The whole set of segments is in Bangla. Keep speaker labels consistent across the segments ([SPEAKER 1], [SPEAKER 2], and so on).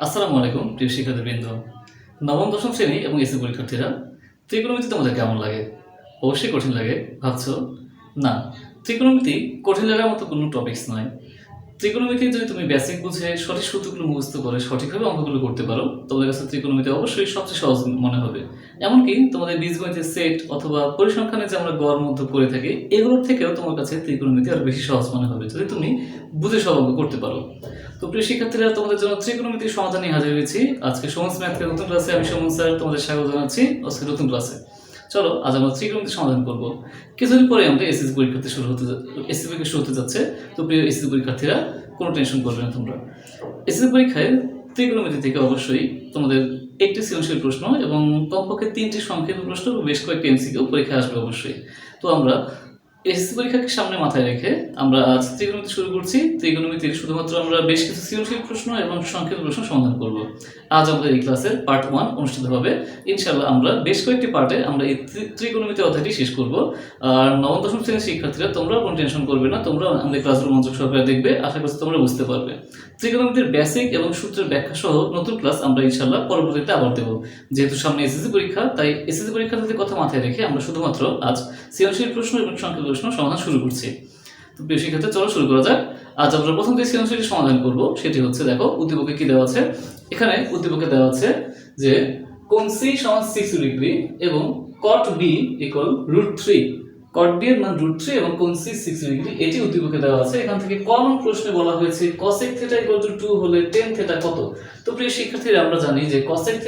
[SPEAKER 1] আসসালামু আলাইকুম প্রিয় শিক্ষার্থীবৃন্দ। নবম দশম শ্রেণী এবং এসএসসি পরীক্ষার্থীরা, ত্রিকোণমিতি তোমাদের কেমন লাগে? অবশ্যই কঠিন লাগে ভাবছো? না, ত্রিকোণমিতি কঠিন লাগার মতো কোনো টপিকস নয়। ত্রিকোণমিতি যদি তুমি বেসিক বুঝে সঠিক সূত্রগুলো মুখস্থ করে সঠিকভাবে অঙ্কগুলো করতে পারো, তোমাদের কাছে ত্রিকোণমিতি অবশ্যই সবচেয়ে সহজ মনে হবে। এমনকি তোমাদের বীজগণিতের সেট অথবা পরিসংখ্যানে যে আমরা গড় মধ্য করে থাকি, এগুলোর থেকেও তোমার কাছে ত্রিকোণমিতি আরো বেশি সহজ মনে হবে যদি তুমি বুঝে সব অঙ্ক করতে পারো। তো প্রিয় শিক্ষার্থীরা, তোমাদের জন্য ত্রিকোণমিতির সমাধান নিয়ে হাজির হয়েছি। আজকে সমাজ ম্যাথের নতুন ক্লাসে আমি সুমন স্যার তোমাদের স্বাগত জানাচ্ছি আজকে নতুন ক্লাসে। চলো আজ আমরা ত্রিকোণমিতির সমাধান করব। কিছুদিন পরে আমরা এসএসসি পরীক্ষাতে এসএসসি পরীক্ষা শুরু হতে যাচ্ছে। তো প্রিয় এসএসসি পরীক্ষার্থীরা, কোনো টেনশন করবে না তোমরা। এসএসসি পরীক্ষায় ত্রিকোণমিতি থেকে অবশ্যই তোমাদের একটি সৃজনশীল প্রশ্ন এবং কমপক্ষে 3টি সংক্ষিপ্ত প্রশ্ন এবং বেশ কয়েকটি এমসিকিউ পরীক্ষায় আসবে অবশ্যই। তো আমরা এসএসসি পরীক্ষাকে সামনে মাথায় রেখে আমরা আজ ত্রিকোণমিতি শুরু করছি। ত্রিকোণমিতির শুধুমাত্র আমরা বেশ কিছু সৃজনশীল প্রশ্ন এবং সংক্ষিপ্ত প্রশ্ন সমাধান করব। আজ আমাদের এই ক্লাসের পার্ট 1 অনুষ্ঠিত হবে। ইনশাআল্লাহ আমরা বেশ কয়েকটি পার্টে আমরা এই ত্রিকোণমিতি অধ্যায়টি শেষ করব। আর নবম দশম শ্রেণীর শিক্ষার্থীরা, তোমরা কোনো টেনশন করবে না, তোমরা আমাদের ক্লাসগুলো মনোযোগ সহকারে দেখবে, আশা করছি তোমরা বুঝতে পারবে। ত্রিকোণমিতির বেসিক এবং সূত্রের ব্যাখ্যা সহ নতুন ক্লাস আমরা ইনশাআল্লাহ পরবর্তীতে আবার দেব। যেহেতু সামনে এসএসসি পরীক্ষা, তাই এসএসসি পরীক্ষার্থীদের কথা মাথায় রেখে আমরা শুধুমাত্র আজ সৃজনশীল প্রশ্ন এবং সংক্ষিপ্ত প্রশ্ন সমাধান শুরু করছি। তো প্রিয় শিক্ষার্থী, চলো শুরু করা যাক। আজ আমরা প্রথম যে সৃজনশীল সমাধান করব সেটি হচ্ছে, দেখো উদ্দীপকে কি দেওয়া আছে। এখানে উদ্দীপকে দেওয়া আছে যে কোণ C সমান 60 ডিগ্রি এবং cot B equal √3। cot B এর মান √3 এবং কোণ C 60 ডিগ্রি, এটি উদ্দীপকে দেওয়া আছে। এখান থেকে কমন প্রশ্নে বলা হয়েছে cosec θ 2 হলে tan θ কত। তো প্রিয় শিক্ষার্থীরা, আমরা জানি যে cosec θ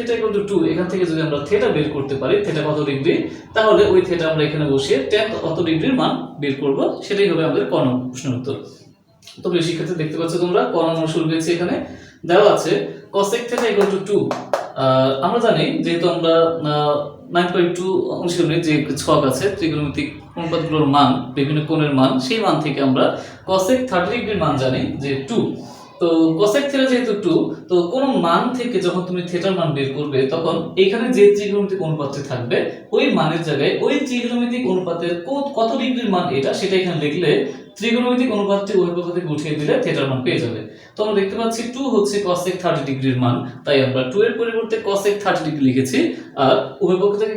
[SPEAKER 1] 2, এখান থেকে যদি আমরা θ বের করতে পারি, θ কত ডিগ্রি, তাহলে ওই θ আমরা এখানে বসিয়ে tan কত ডিগ্রির মান বের করব, সেটাই হবে আমাদের ক নং প্রশ্নের উত্তর। তো প্রিয় শিক্ষার্থী, দেখতে পাচ্ছ তোমরা ক নং শুরু হয়েছে। এখানে দেওয়া আছে cosec θ 2। আমরা জানি, যেহেতু আমরা 9.2 অনুশীলনের যে ছক আছে ত্রিকোণমিতিক অনুপাতগুলোর মান, বিভিন্ন কোণের মান, সেই মান থেকে আমরা cosec 30 ডিগ্রির মান জানি যে 2। তো cosec θ যেহেতু 2, তো কোন মান থেকে যখন তুমি থিটার মান বের করবে, তখন এখানে যে ত্রিকোণমিতিক অনুপাতটি থাকবে ওই মানের জায়গায় ওই ত্রিকোণমিতিক অনুপাতের কত ডিগ্রির মান এটা, সেটা এখানে লিখলে ত্রিকোণমিতিক অনুপাতটি উভয় থেকে উঠিয়ে দিলে থিটার মান পেয়ে যাবে। তো আমরা দেখতে পাচ্ছি 2 হচ্ছে cosec 30 ডিগ্রির মান, তাই আমরা 2 এর পরিবর্তে cosec 30 ডিগ্রি লিখেছি। আর উভয় পক্ষ থেকে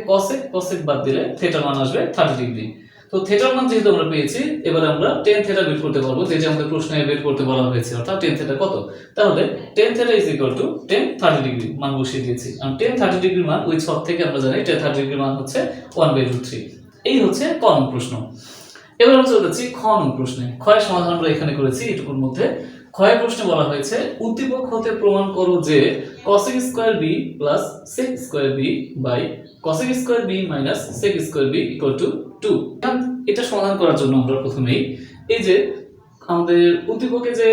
[SPEAKER 1] cosec বাদ দিলে থিটার মান আসবে 30 ডিগ্রি। তো থিটার মান যেহেতু আমরা পেয়েছি, এবারে আমরা tan θ বের করতে পারবো, যে আমাদের প্রশ্নে বের করতে বলা হয়েছে, অর্থাৎ tan θ কত। তাহলে tan θ tan 30 ডিগ্রি মান বসিয়ে দিয়েছি। আর tan 30 ডিগ্রির মান ওই ছক থেকে আমরা জানি tan 30 ডিগ্রির মান হচ্ছে 1/√3। এই হচ্ছে ক নং প্রশ্ন। এবার আমরা চলে যাচ্ছি খ নং প্রশ্নে। ক্ষয়ের সমাধান আমরা এখানে করেছি এটুকুর মধ্যে। ক্ষয়ের প্রশ্নে বলা হয়েছে উদ্দীপক হতে প্রমাণ করো যে cosec square b plus sec square b by cosec square b minus sec square b equal to 2। এটা সমাধান করার জন্য আমরা প্রথমেই এই যে আমাদের উদ্দীপকে যে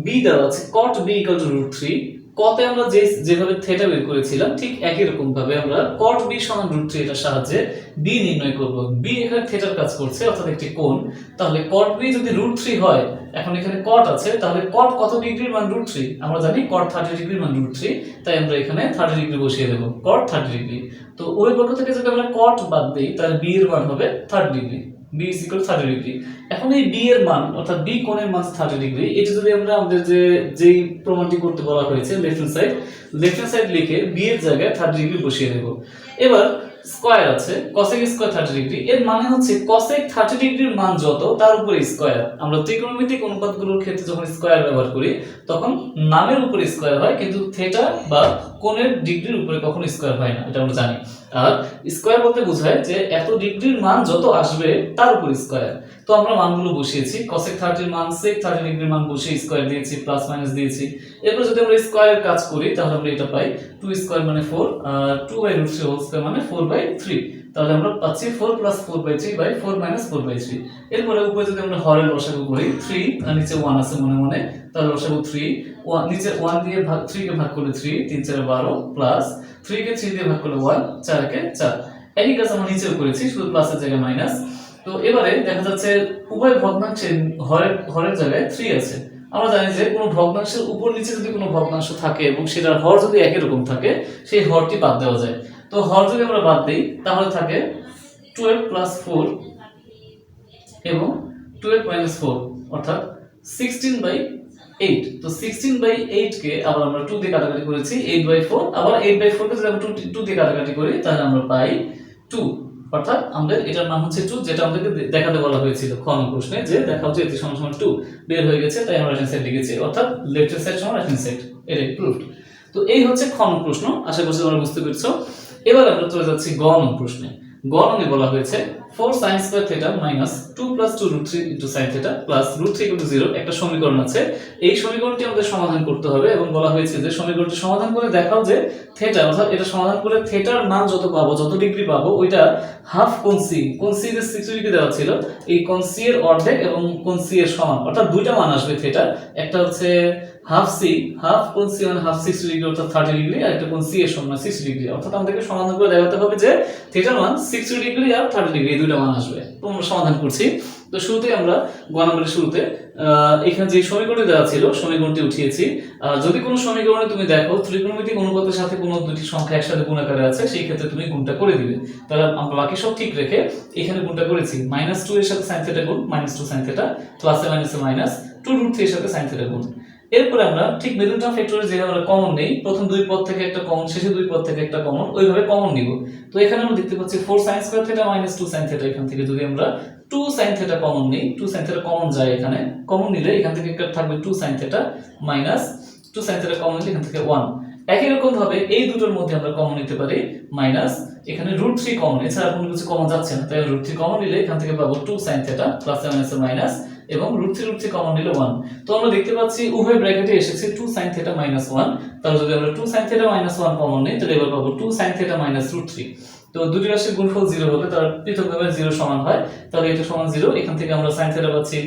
[SPEAKER 1] b দেওয়া আছে cot b ইকুয়াল টু √3, কতে আমরা যেভাবে থিটা বের করেছিলাম ঠিক একই রকম ভাবে আমরা cot b সমান √3 এর সাহায্যে b নির্ণয় করব। b এখানে থিটার কাজ করছে, অর্থাৎ একটি কোণ। তাহলে cot b যদি √3 হয়, এখন এখানে cot আছে, তাহলে cot কত ডিগ্রির মান √3, আমরা জানি cot 30 ডিগ্রির মান √3, তাই আমরা এখানে 30 ডিগ্রি বসিয়ে দেব, cot 30 ডিগ্রি। তো ওই পক্ষ থেকে যদি আমরা cot বাদ দেই, তাহলে b এর মান হবে 30 degree, b is equal to 30 degree. এখন এই b এর মান, অর্থাৎ b কোণের মান 30 ডিগ্রি, এটা যদি আমরা আমাদের যেই প্রমাণটি করতে বলা হয়েছে লেফট হ্যান্ড সাইড লিখে b এর জায়গায় 30 ডিগ্রি বসিয়ে দেব। এবার স্কয়ার আছে cosec স্কয়ার 30 ডিগ্রি, এর মানে হচ্ছে cosec 30 ডিগ্রির মান যত তার উপরে স্কয়ার। আমরা ত্রিকোণমিতিক অনুপাতগুলোর ক্ষেত্রে যখন স্কয়ার ব্যবহার করি, তখন নামের উপরে স্কয়ার হয়, কিন্তু থিটা বা কোণের ডিগ্রির উপরে কখনো স্কয়ার হয় না, এটা আমরা জানি। আর স্কয়ার বলতে বোঝায় যে এত ডিগ্রির মান যত আসবে তার উপর স্কয়ার। তো আমরা মানগুলো বসিয়েছি, cosec 30 এর মান sec 30 ডিগ্রির মান বসিয়ে স্কয়ার দিয়েছি, প্লাস মাইনাস দিয়েছি। এরপর যদি আমরা স্কয়ারের কাজ করি, তাহলে আমরা এটা পাই 2 স্কয়ার মানে 4, আর 2/√3 হোল স্কয়ার মানে 4/3। তাহলে আমরা পাচ্ছি 4 + 4/3/4 - 4/3। এরপরে উপরে যদি আমরা হরের লসাগু করি 3, আর নিচে 1 আছে মনে মনে, তাহলে লসাগু 3, নিচে 1 দিয়ে 3 কে ভাগ করলে 3, 3 4 12, প্লাস 3 কে 3 দিয়ে ভাগ করলে 1, 4 কে 4। একই কাজ আমরা নিচেও করেছি, শুধু প্লাসের জায়গায় মাইনাস। তো এবারে দেখা যাচ্ছে উভয় ভগ্নাংশের হরের জায়গায় 3 আছে। আমরা জানি যে কোনো ভগ্নাংশের উপর নিচে যদি কোনো ভগ্নাংশ থাকে এবং সেটার হর যদি একই রকম থাকে, সেই হরটি বাদ দেওয়া যায়। তো হর যদি আমরা বাদ দিই, তাহলে থাকে 12 + 4 এবং 12 - 4, অর্থাৎ 16/4 8, তো 16/8 কে আবার আমরা 2 দিয়ে কাটাকাটি করেছি, 8/4, আবার 8/4 কে যদি আমরা 2 দিয়ে কাটাকাটি করি তাহলে আমরা পাই 2, অর্থাৎ আমাদের এটার মান হচ্ছে 2, যেটা আমাদেরকে দেখাতে বলা হয়েছিল খ নং প্রশ্নে, যে দেখাও যে এটি সমান 2 বের হয়ে গেছে, তাই আমরা রাইট হ্যান্ড সাইড লিখেছি, অর্থাৎ লেফট হ্যান্ড সাইড সমান রাইট হ্যান্ড সাইড, এটাই প্রুফড। তো এই হচ্ছে খ নং প্রশ্ন, আশা করছি তোমরা বুঝতে পেরেছো। এবার আমরা চলে যাচ্ছি গ নং প্রশ্নে। গ নংয়ে বলা হয়েছে 4 sin square theta minus 2 plus 2 root 3 into sin theta plus root 3 equal to 0 একটা সমীকরণ আছে। এই সমীকরণটি আমাদের সমাধান করতে হবে এবং বলা হয়েছে যে সমীকরণটি সমাধান করে দেখাও যে থিটা, অর্থাৎ এটা সমাধান করে থিটার মান যত পাবো, যত ডিগ্রি পাবো, ওইটা হাফ কোণ সি, কোণ সি এর 60 ডিগ্রি দেওয়া ছিল, এই কোণ সি এর অর্ধেক এবং কোণ সি এর সমান, অর্থাৎ দুইটা মান আসবে থিটা, একটা হচ্ছে হাফ সি, হাফ কোণ সি মানে হাফ 60 ডিগ্রি অর্থাৎ 30 ডিগ্রি, আর একটা কোণ সি এর সমান 60 ডিগ্রি, অর্থাৎ আমাদেরকে সমাধান করে দেখাতে হবে যে থিটার মান 60 ডিগ্রি আর 30 ডিগ্রি, এই দুইটা মান আসবে। তো আমরা সমাধান করছি। তো শুরুতে আমরা গ নম্বরের শুরুতে এখানে যে সমীকরণটি দেওয়া ছিল সমীকরণটি উঠিয়েছি। যদি কোনো সমীকরণে তুমি দেখো ত্রিকোণমিতিক অনুপাতের সাথে কোনো দুটি সংখ্যা একসাথে গুণ আকারে আছে, সেই ক্ষেত্রে তুমি গুণটা করে দিবে। তাহলে আমরা বাকি সব ঠিক রেখে এখানে গুণটা করেছি, -2 এর সাথে sin থিটা গুণ -2 sin থিটা, প্লাসে মাইনাসে মাইনাস 2 √3 এর সাথে sin থিটা গুণ। এরপরে আমরা ঠিক মিডল টার্ম ফ্যাক্টরে যেভাবে আমরা কমন নেই, প্রথম দুই পদ থেকে একটা কমন, শেষে দুই পদ থেকে একটা কমন, ওইভাবে কমন নিব। তো এখানে আমরা দেখতে পাচ্ছি 4 sin square theta - 2 sin theta, এখান থেকে যদি আমরা 2 sin theta কমন নেই, 2 sin theta কমন যায়, এখানে কমন নিলে এখান থেকে একটা থাকবে 2 sin theta minus 2 sin theta common নিলে এখান থেকে 1। একই রকম ভাবে এই দুটোর মধ্যে আমরা কমন নিতে পারি মাইনাস, এখানে √3 কমন, এছাড়া কোনো কিছু কমন যাচ্ছে না, তাই √3 কমন নিলে এখান থেকে পাবো 2 sin theta প্লাসে মাইনাসে মাইনাস এবং √3 কমন নিলে 1। তো আমরা দেখতে পাচ্ছি উভয় ব্র্যাকেটে এসেছে 2 sin theta - 1, তাহলে যদি আমরা 2 sin theta - 1 কমন নিই তাহলে এবার পাবো 2 sin theta -√3। তো দুটি রাশির গুণফল 0 হলে তার পৃথকভাবে 0 সমান হয়, তাহলে এটা সমান 0। এখান থেকে আমরা sin theta পাচ্ছি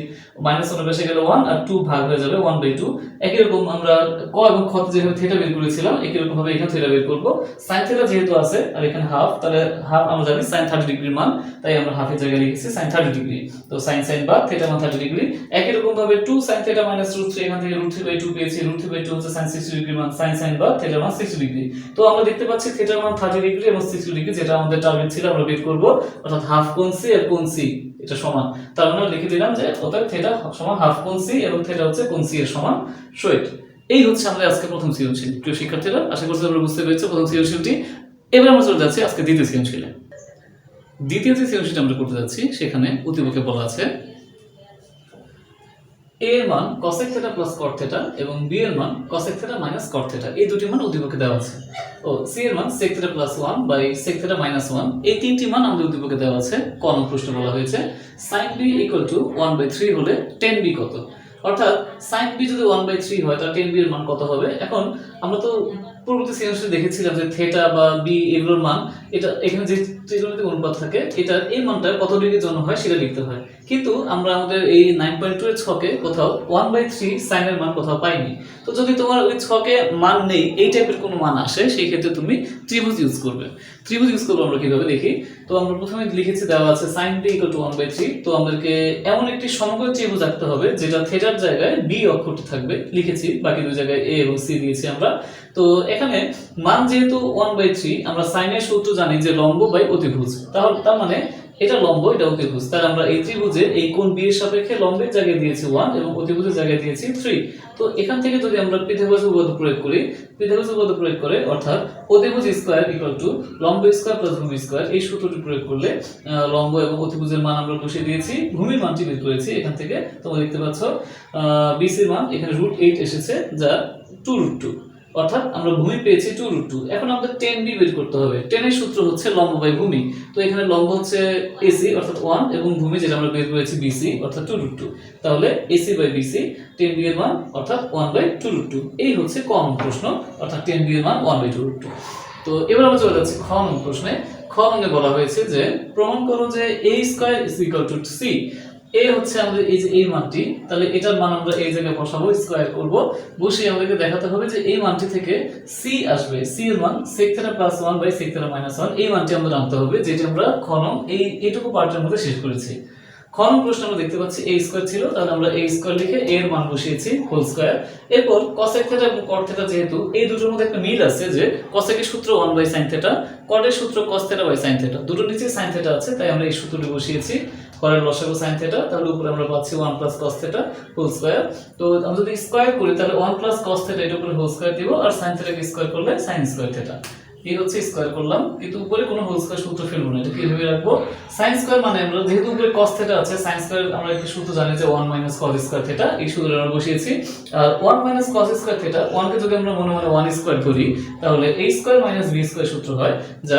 [SPEAKER 1] -1 বসে গেলে 1 আর 2 ভাগ হয়ে যাবে 1/2। একই রকম আমরা ক এবং খ তে যেভাবে থিটা বের করেছিলাম একই রকম ভাবে এখানে থিটা বের করব। sin theta যেহেতু আছে আর এখানে হাফ, তাহলে হাফ আমরা জানি sin 30 ডিগ্রির মান, তাই আমরা হাফের জায়গায় লিখেছি sin 30 ডিগ্রি। তো sin বা থিটা মান 30 ডিগ্রি। একই রকম ভাবে 2 sin theta -√3, এখান থেকে √3/2 পেয়েছি, √3/2 হচ্ছে sin 60 ডিগ্রি মান, sin বা থিটা মান 60 ডিগ্রি। তো আমরা দেখতে পাচ্ছি থিটার মান 30 ডিগ্রি এবং 60 ডিগ্রি, যেটা আমাদের টার্গেট ছিল আমরা বের করব, অর্থাৎ হাফ কোণ সি আর কোণ সি এটা সমান। তার মানে লিখে দিলাম যে অতএব থিটা সমান হাফ কোণ সি এবং থিটা হচ্ছে কোণ সি এর সমান, সৈট। এই হচ্ছে আমাদের আজকে প্রথম সৃজনশীল। প্রিয় শিক্ষার্থীরা, আশা করছি তোমরা বুঝতে পেরেছো প্রথম সৃজনশীলটি। এবার আমরা চলে যাচ্ছি আজকে দ্বিতীয় সৃজনশীলে। দ্বিতীয় যে সৃজনশীলটা আমরা করতে যাচ্ছি সেখানে উদ্দীপকে বলা আছে a এর মান cosec θ প্লাস cot θ এবং b এর মান cosec θ মাইনাস cot θ, এই দুটি মান উদ্দীপকে দেওয়া আছে। ও c এর মান sec θ plus 1 by sec θ minus 1, এই তিনটি মান আমাদের উদ্দীপকে দেওয়া আছে। ক নং প্রশ্নে বলা হয়েছে sin b ইকুয়াল টু 1/3 হলে tan b কত, অর্থাৎ sin b যদি 1/3 হয় তাহলে tan b এর মান কত হবে। এখন আমরা তো পূর্ববর্তী সৃজনশীলে দেখেছিলাম যে থিটা বা b এগুলোর মান, এটা এখানে যে ত্রিকোণমিতিক অনুপাত থাকে এটা এই মানটা কত ডিগ্রির জন্য হয় সেটা লিখতে হয়, কিন্তু আমরা আমাদের এই 9.2 এর ছকে কোথাও 1/3 sin এর মান কোথাও পাইনি। তো যদি তোমার ওই ছকে মান নেই, এই টাইপের কোনো মান আসে, সেই ক্ষেত্রে তুমি ত্রিভুজ ইউজ করবে। ত্রিভুজ ইউজ করবো আমরা কিভাবে দেখি। তো আমরা প্রথমে লিখেছি দেওয়া আছে sin b ইকুয়াল টু 1/3, তো আমাদেরকে এমন একটি সমকোণী ত্রিভুজ আঁকতে হবে যেটা থিটার জায়গায় b অক্ষটি থাকবে, লিখেছি, বাকি দুই জায়গায় a এবং c দিয়েছি আমরা। তো এখানে মান যেহেতু 1/3, আমরা sin এর সূত্র জানি যে লম্ব বাই অতিভুজ, তাহলে তার মানে এটা লম্ব এটা অতিভুজ, তাহলে আমরা এই ত্রিভুজে এই কোণ b এর সাপেক্ষে লম্বের জায়গায় দিয়েছি 1 এবং অতিভুজের জায়গায় দিয়েছি 3। তো এখান থেকে যদি আমরা পৃথকভাবে উপপাদ্য প্রয়োগ করি, পৃথকভাবে উপপাদ্য প্রয়োগ করে অর্থাৎ অতিভুজ স্কয়ার ইকুয়াল টু লম্ব স্কয়ার প্লাস ভূমি স্কয়ার, এই সূত্রটি প্রয়োগ করলে লম্ব এবং অতিভুজের মান আমরা বসিয়ে দিয়েছি, ভূমির মানটি বের করেছি। এখান থেকে তোমরা দেখতে পাচ্ছ BC এর মান এখানে √8 এসেছে, যা 2√2, অর্থাৎ আমরা ভূমি পেয়েছি 2√2। এখন আমাদের tan b বের করতে হবে। tan এর সূত্র হচ্ছে লম্ব বাই ভূমি, তো এখানে লম্ব হচ্ছে AC অর্থাৎ 1 এবং ভূমি যেটা আমরা বের করেছি BC অর্থাৎ 2√2, তাহলে AC by BC tan b এর মান অর্থাৎ 1/2√2। এই হচ্ছে ক নং প্রশ্ন, অর্থাৎ tan b এর মান 1/2√2। তো এবার আমরা চলে যাচ্ছি খ নং প্রশ্নে। খ নংয়ে বলা হয়েছে যে প্রমাণ করো যে a square is equal to c। a হচ্ছে আমাদের এই যে এই মানটি, তাহলে এটার মান আমরা এই জায়গায় বসাবো, স্কয়ার করব, বসিয়ে আমাদেরকে দেখাতে হবে যে এই মানটি থেকে c আসবে, c এর মান sec θ plus 1 by sec θ minus 1, এই মানটি আমরা আনতে হবে, যেটা আমরা খ নং এইটুকু পার্টের মধ্যে শেষ করেছি। খ নং প্রশ্নে আমরা দেখতে পাচ্ছি a স্কয়ার ছিল, তাহলে আমরা a স্কয়ার লিখে a এর মান বসিয়েছি হোল স্কয়ার। এরপর cosec θ এবং cot θ, যেহেতু এই দুটোর মধ্যে একটা মিল আছে যে cosec এর সূত্র 1 বাই sin θ, cot এর সূত্র cos θ বাই sin θ, দুটোর নিচে sin θ আছে, তাই আমরা এই সূত্রটি বসিয়েছি। হরের লসাগু sin থিটা, তাহলে উপরে আমরা পাচ্ছি 1 plus cos theta whole square. তো আমরা যদি স্কয়ার করি তাহলে 1 প্লাস cos থিটা এর উপরে হোল স্কয়ার দিব, আর sin থিটাকে স্কয়ার করলে sin স্কয়ার থিটা। এই হচ্ছে স্কয়ার করলাম, কিন্তু উপরে কোনো হোল স্কয়ার সূত্র ফেলবো না। এটা কিভাবে রাখবো? sin স্কয়ার মানে আমরা যেহেতু উপরে cos থিটা আছে, sin স্কয়ার আমরা একটা সূত্র জানি যে 1 মাইনাস cos স্কয়ার থিটা, এই সূত্রটা আমরা বসিয়েছি। আর 1 মাইনাস cos স্কয়ার থিটা, 1 কে যদি আমরা মনে মনে 1 স্কয়ার ধরি তাহলে a square minus b square সূত্র হয়, যা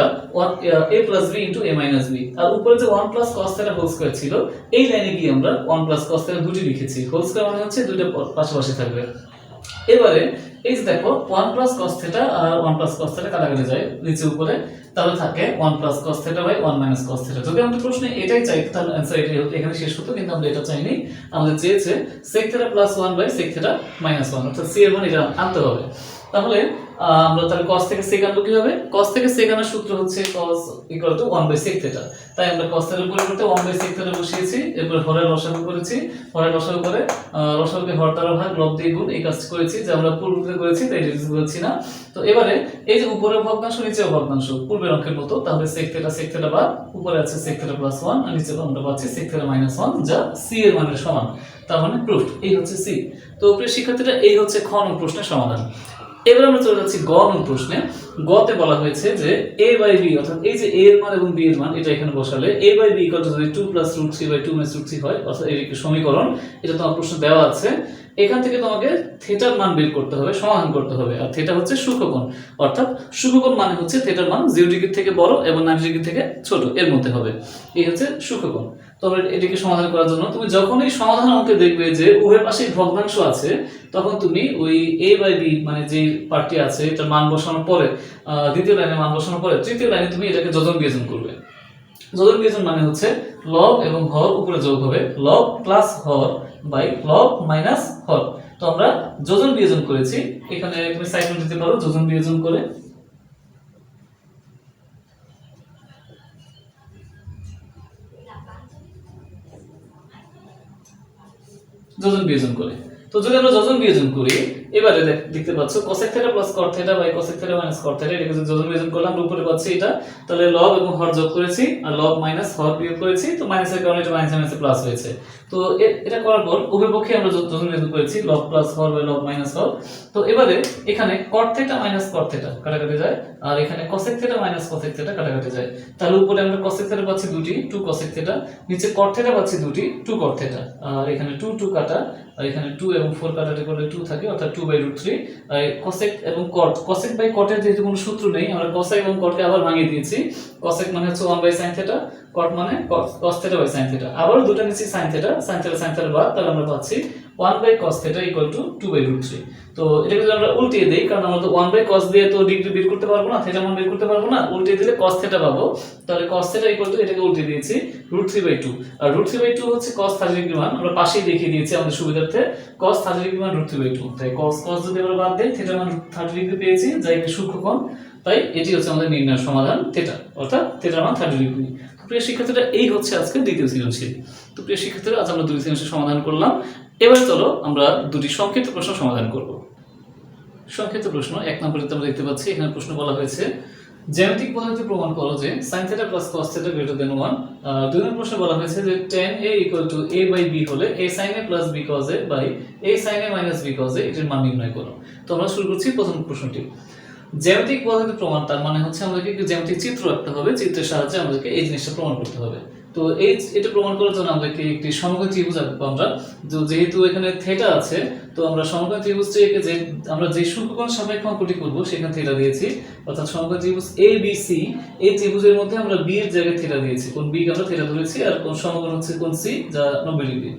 [SPEAKER 1] a plus b into a minus b। আর উপরে যে 1 plus cos theta whole square ছিল, এই লাইনে গিয়ে আমরা 1 প্লাস cos থিটা দুটি লিখেছি। হোল স্কয়ার মানে হচ্ছে দুটো পাশাপাশি থাকবে। এবারে এই যে দেখো 1 প্লাস cos থিটা আর 1 প্লাস cos থিটা কাটাকাটি যায় নিচে উপরে, তাহলে থাকে 1 plus cos theta by 1 minus cos theta. যদি আমাদের প্রশ্নে এটাই চাইতো তাহলে आंसर এটাই হতো, এখানে শেষ হতো, কিন্তু আমরা এটা চাইনি। আমাদের চেয়েছে sec theta plus 1 by sec theta minus 1, অর্থাৎ c এর মান এটা আনতে হবে। তাহলে আমরা তাহলে cos থেকে sec আনবো কিভাবে? cos থেকে sec আনার সূত্র হচ্ছে cos equal to 1 by sec theta. তাই আমরা cos থিটার পরিবর্তে 1 বাই sec থিটা বসিয়েছি, এরপর হরের লসাগু করেছি, হরের লসাগু করে লসাগুকে হর দ্বারা ভাগ লব দিয়ে গুণ, এই কাজ করেছি যে আমরা পূর্বে করেছি, তাই ডিভিজ করছি না। তো এবারে এই যে উপরে ভগ্নাংশ নিচে ভগ্নাংশ পূর্বের অঙ্কের মতো, তাহলে sec থিটা বাদ, উপরে আছে sec থিটা প্লাস 1 আর নিচে আমরা পাচ্ছি sec থিটা মাইনাস 1, যা c এর মানের সমান। তার মানে প্রুফ, এই হচ্ছে c। তো প্রিয় শিক্ষার্থীরা, এই হচ্ছে খ নং প্রশ্নের সমাধান। এবার আমরা চলে যাচ্ছি গ নং প্রশ্নে। গতে বলা হয়েছে যে a বাই b, অর্থাৎ এই যে a এর মান এবং b এর মান এটা এখানে বসালে a by b equal to যদি 2 plus root 3 by 2 minus root 3 হয়, অর্থাৎ এর একটি সমীকরণ, এটা তোমার প্রশ্ন দেওয়া আছে। এখান থেকে তোমাকে থিটার মান বের করতে হবে, সমাধান করতে হবে। আর থিটা হচ্ছে সূক্ষ্মকোণ, অর্থাৎ সূক্ষ্মকোণ মানে হচ্ছে থিটার মান 0 ডিগ্রি থেকে বড় এবং 90 ডিগ্রি থেকে ছোট, এর মধ্যে হবে। এই হচ্ছে সূক্ষ্মকোণ। তবে এটিকে সমাধান করার জন্য তুমি যখনই সমাধান অঙ্কে দেখবে যে উভয় পাশে ভগ্নাংশ আছে, তখন তুমি ওই a বাই b মানে যে পার্টটি আছে এটার মান বসানোর পরে, দ্বিতীয় লাইনে মান বসানোর পরে তৃতীয় লাইনে তুমি এটাকে যোজন বিয়োজন করবে। যোজন বিয়োজন মানে হচ্ছে লব এবং হর উপরে যোগ হবে, লব প্লাস হর বাই লব মাইনাস হর। তো আমরা যোজন বিয়োজন করেছি, এখানে তুমি সাইড নোট দিতে পারো যোজন বিয়োজন করে। যোজন বিয়োজন করে, তো যদি আমরা যোজন বিয়োজন করি, এবারে দেখতে পাচ্ছ cosec theta plus cot theta by cosec theta minus cot theta, এটাকে যদি যোজন বিয়োজন করলাম আমরা উপরে পাচ্ছি এটা, তাহলে লব এবং হর যোগ করেছি আর লব মাইনাস হর বিয়োগ করেছি, তো মাইনাসের কারণে এটা মাইনাস মাইনাসে প্লাস হয়েছে। তো এটা করার পর উভয় পক্ষে আমরা যোজন বিয়োজন করেছি, লব প্লাস হর বাই লব মাইনাস হর। তো এবারে এখানে cot theta minus cot theta কাটাকাটি যায়, আর এখানে cosec theta minus cosec theta কাটাকাটি যায়। তাহলে উপরে আমরা cosec থিটা পাচ্ছি দুটি 2 cosec থিটা, নিচে cot থিটা পাচ্ছি দুটি 2 cot থিটা, আর এখানে 2 2 কাটা, আর এখানে 2 এবং 4 কাটাকাটি করলে 2 থাকে, অর্থাৎ 2 বাই রুট 3। আর cosec এবং cot, cosec বাই cot এর যেহেতু কোনো সূত্র নেই, আমরা cosec এবং cot কে আবার ভাঙিয়ে দিয়েছি। cosec মানে হচ্ছে 1 বাই sin থিটা, cot মানে cos theta by sin theta, আবার দুটো নিচে sin থিটা বাদ, তাহলে আমরা পাচ্ছি 1 by cos theta equal to 2 by root 3। তো এটাকে যদি আমরা উল্টিয়ে দেই, কারণ আমরা তো 1 বাই cos দিয়ে তো ডিগ্রি বের করতে পারবো না, থিটা মান বের করতে পারবো না, উল্টিয়ে দিলে cos থিটা পাবো। তাহলে cos থিটা ইকুয়াল টু, এটাকে উল্টিয়ে দিয়েছি রুট 3 বাই 2, আর রুট 3 বাই 2 হচ্ছে cos 30 ডিগ্রি মান, আমরা পাশেই দেখিয়ে দিয়েছি আমাদের সুবিধার্থে, cos 30 ডিগ্রি মান রুট 3 বাই 2। তাই cos যদি আমরা বাদ দেই, থিটা মান 30 ডিগ্রি পেয়েছি, যা একটি সূক্ষ্মকোণ। তাই এটি হচ্ছে আমাদের নির্ণয়ের সমাধান থিটা, অর্থাৎ থিটার মান 30 ডিগ্রি। প্রিয় শিক্ষার্থীরা, এই হচ্ছে আজকে দ্বিতীয় সৃজনশীল। তো প্রিয় শিক্ষার্থীরা, আজ আমরা দুটি সৃজনশীল সমাধান করলাম। এবার চলো আমরা দুটি সংক্ষিপ্ত প্রশ্ন সমাধান করব। সংক্ষিপ্ত প্রশ্ন 1 নম্বরে আমরা দেখতে পাচ্ছি, এখানে প্রশ্ন বলা হয়েছে জ্যামিতিক পদ্ধতিতে প্রমাণ করো যে sin theta plus cos theta greater than 1। 2 number প্রশ্নে বলা হয়েছে যে tan a equal to a by b হলে a sin a plus b cos a by a sin a minus b cos a এর মান নির্ণয় করো। তো আমরা শুরু করছি প্রথম প্রশ্নটি। জ্যামিতিক পদ্ধতিতে প্রমাণ, তার মানে হচ্ছে আমাদেরকে একটি জ্যামিতিক চিত্র রাখতে হবে, চিত্রের সাহায্যে আমাদেরকে এই জিনিসটা প্রমাণ করতে হবে। তো এটা প্রমাণ করার জন্য আমাদেরকে একটি সমকোণী ত্রিভুজ আঁকবো আমরা। যেহেতু এখানে থিটা আছে, তো আমরা সমকোণী ত্রিভুজটিকে যে আমরা যে সূক্ষ্মকোণ সাপেক্ষে অঙ্কটি করব সেখানে থিটা দিয়েছি, অর্থাৎ সমকোণী ত্রিভুজ ABC, এই ত্রিভুজের মধ্যে আমরা b এর জায়গায় থিটা দিয়েছি, কোণ b কে আমরা থিটা ধরেছি, আর কোণ সমকোণ হচ্ছে কোণ C, যা 90 ডিগ্রি।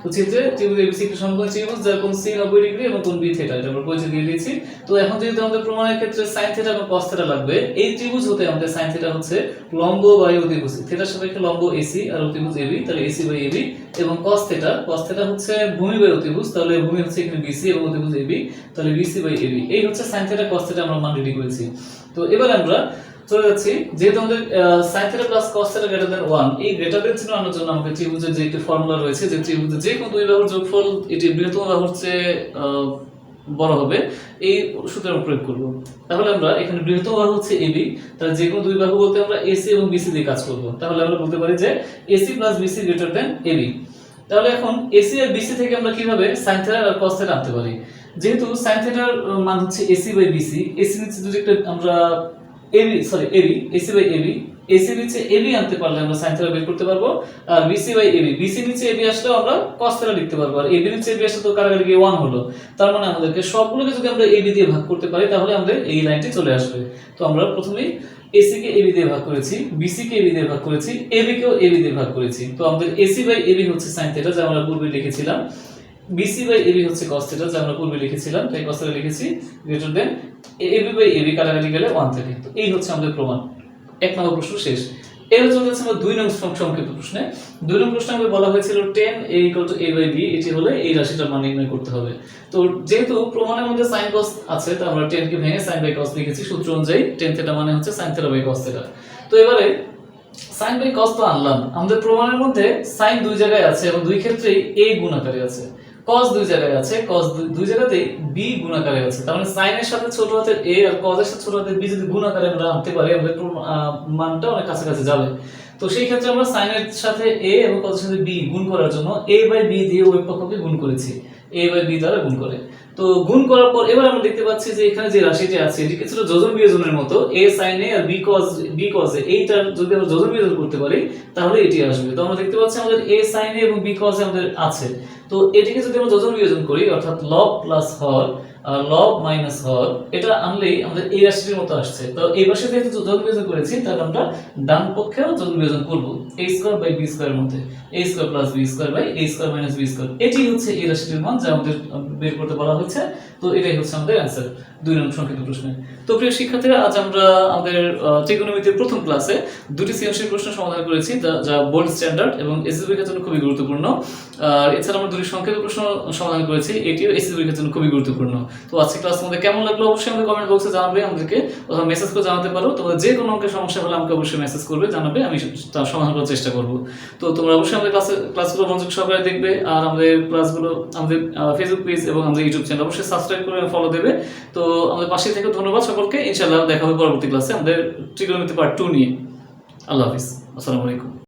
[SPEAKER 1] তো চিত্রে ত্রিভুজ ABC একটি সমকোণী ত্রিভুজ যার কোণ C 90 ডিগ্রি এবং কোণ B থিটা, এটা আমরা পরিচয় দিয়ে দিয়েছি। তো এখন যেহেতু আমাদের প্রমাণের ক্ষেত্রে sin থিটা এবং cos থিটা লাগবে, এই ত্রিভুজ হতে আমাদের sin থিটা হচ্ছে লম্ব বাই অতিভুজ, থিটার সাপেক্ষে লম্ব AC আর অতিভুজ AB, তাহলে AC বাই AB, এবং cos থিটা হচ্ছে ভূমি বাই অতিভুজ, তাহলে ভূমি হচ্ছে এখানে BC এবং অতিভুজ AB, তাহলে BC বাই AB। এই হচ্ছে sin থিটা cos থিটা আমরা মান রেডি করেছি। তো এবার আমরা চলে যাচ্ছি, যেহেতু আমাদের sin theta plus cos theta greater than 1, এই গ্রেটার দ্যান চিহ্ন আনার জন্য আমাদের ত্রিভুজের যে একটি ফর্মুলা রয়েছে, যে ত্রিভুজের যে কোনো দুই বাহুর যোগফল এটি বৃহত্তম বাহুর চেয়ে বড় হবে, এই সূত্র আমরা প্রয়োগ করব। তাহলে আমরা এখানে বৃহত্তম বাহু হচ্ছে এবি, তাহলে যে কোনো দুই বাহু বলতে আমরা এসি এবং বিসি দিয়ে কাজ করব। তাহলে আমরা বলতে পারি যে AC plus BC greater then AB. তাহলে এখন এসি আর বিসি থেকে আমরা কিভাবে সাইন থিটা আর কস থিটা আনতে পারি? যেহেতু সাইন থিটার মান হচ্ছে এসি বাই বিসি, এসি নিচে যদি একটা আমরা AB AC by AB, AC নিচে এবি আনতে পারলে আমরা সাইন থিটা বের করতে পারবো। আর বিসি বাই এবি, বিসি নিচে এবি আসলেও আমরা কস থিটা লিখতে পারবো। আর এবি নিচে এবি আসলে তো কারাগারি গিয়ে 1 হলো। তার মানে আমাদেরকে সবগুলোকে যদি আমরা এবি দিয়ে ভাগ করতে পারি তাহলে আমাদের এই লাইনটি চলে আসবে। তো আমরা প্রথমেই এসি কে এবি দিয়ে ভাগ করেছি, বিসি কে এবি দিয়ে ভাগ করেছি, এবি কেও এবি দিয়ে ভাগ করেছি। তো আমাদের এসি বাই এবি হচ্ছে সাইন থিটা, যা আমরা পূর্বে লিখেছিলাম। বিসি বাই এবি হচ্ছে cos থিটা, যা আমরা পূর্বে লিখেছিলাম, তাই cos থিটা লিখেছি greater then AB by AB, কাটাকাটি গেলে 1 থাকে। তো এই হচ্ছে আমাদের প্রমাণ। এক নম্বর প্রশ্ন শেষ। এবার চলে যাচ্ছে আমরা 2 নং সংক্ষিপ্ত প্রশ্নে। 2 নং প্রশ্নে আমাদের বলা হয়েছিল tan a = a by b, এটি হলে এই রাশিটার মান নির্ণয় করতে হবে। তো যেহেতু প্রমাণের মধ্যে sin cos আছে, তাই আমরা tan কে ভেঙে sin by cos লিখেছি। সূত্র অনুযায়ী tan থিটা মানে হচ্ছে sin theta by cos theta. তো এবারে sin বাই cos তো আনলাম, আমাদের প্রমাণের মধ্যে sin দুই জায়গায় আছে এবং দুই ক্ষেত্রেই a গুণ আকারে আছে, cos দুই জায়গায় আছে, cos দুই জায়গাতেই b গুণ আকারে আছে। তার মানে sin এর সাথে ছোট হাতের a আর cos এর সাথে ছোট হাতের b যদি গুণ আকারে আমরা আনতে পারি, আমাদের মানটা অনেক কাছাকাছি যাবে। তো সেই ক্ষেত্রে আমরা sin এর সাথে a এবং cos এর সাথে b গুণ করার জন্য a বাই b দিয়ে উভয় পক্ষকে গুণ করেছি, a বাই b দ্বারা গুণ করে। তো গুণ করার পর এবার আমরা দেখতে পাচ্ছি যে এখানে যে রাশিটি আছে এটি কিছুটা যোজন বিয়োজনের মতো, a sin a R b cos a, এইটার যদি আমরা যোজন বিয়োজন করতে পারি তাহলে এটি আসবে। তো আমরা দেখতে পাচ্ছি আমাদের a sin a এবং b cos a আমাদের আছে। তো এটিকে যদি আমরা যোজন বিয়োজন করি, অর্থাৎ লব প্লাস হর আর লব মাইনাস হর, এটা আনলেই আমাদের এই রাশিটির মতো আসছে। তো এই পাশে যেহেতু যোজন বিয়োজন করেছি, তাহলে আমরা ডান পক্ষেও যোজন বিয়োজন করব, a square by b square এর মধ্যে, a square plus b square by a square minus b square. এটি হচ্ছে এই রাশিটির মান যা আমাদের বের করতে বলা হয়েছে। তো এটাই হচ্ছে আমাদের অ্যানসার 2 নং সংক্ষিপ্ত প্রশ্নে। তো প্রিয় শিক্ষার্থীরা, আজ আমরা আমাদের ত্রিকোণমিতির প্রথম ক্লাসে দুটি সৃজনশীল প্রশ্ন সমাধান করেছি, যা বোর্ড স্ট্যান্ডার্ড এবং এসএসসি পরীক্ষার জন্য খুবই গুরুত্বপূর্ণ। আর এছাড়া আমরা দুটি সংক্ষিপ্ত প্রশ্ন সমাধান করেছি, এটিও এসএসসি পরীক্ষার জন্য খুবই গুরুত্বপূর্ণ। তো আজকে ক্লাস তোমাদের কেমন লাগলো অবশ্যই আমাদের কমেন্ট বক্সে জানাবে, আমাদেরকে অথবা মেসেজ করে জানাতে পারো। তোমাদের যে কোনো অঙ্কের সমস্যা হলে আমাকে অবশ্যই মেসেজ করবে, জানাবে, আমি তার সমাধান করার চেষ্টা করব। তো তোমরা অবশ্যই আমাদের ক্লাসগুলো মনোযোগ সহকারে দেখবে, আর আমাদের ক্লাসগুলো আমাদের ফেসবুক পেজ এবং আমাদের ইউটিউব চ্যানেল অবশ্যই সাবস্ক্রাইব করে ফলো দেবে। তো আমাদের পাশে থেকে ধন্যবাদ সকলকে। ইনশাআল্লাহ দেখা হবে পরবর্তী ক্লাসে আমাদের ত্রিকোণমিতি পার্ট 2 নিয়ে। আল্লাহ হাফিজ, আসসালামু আলাইকুম।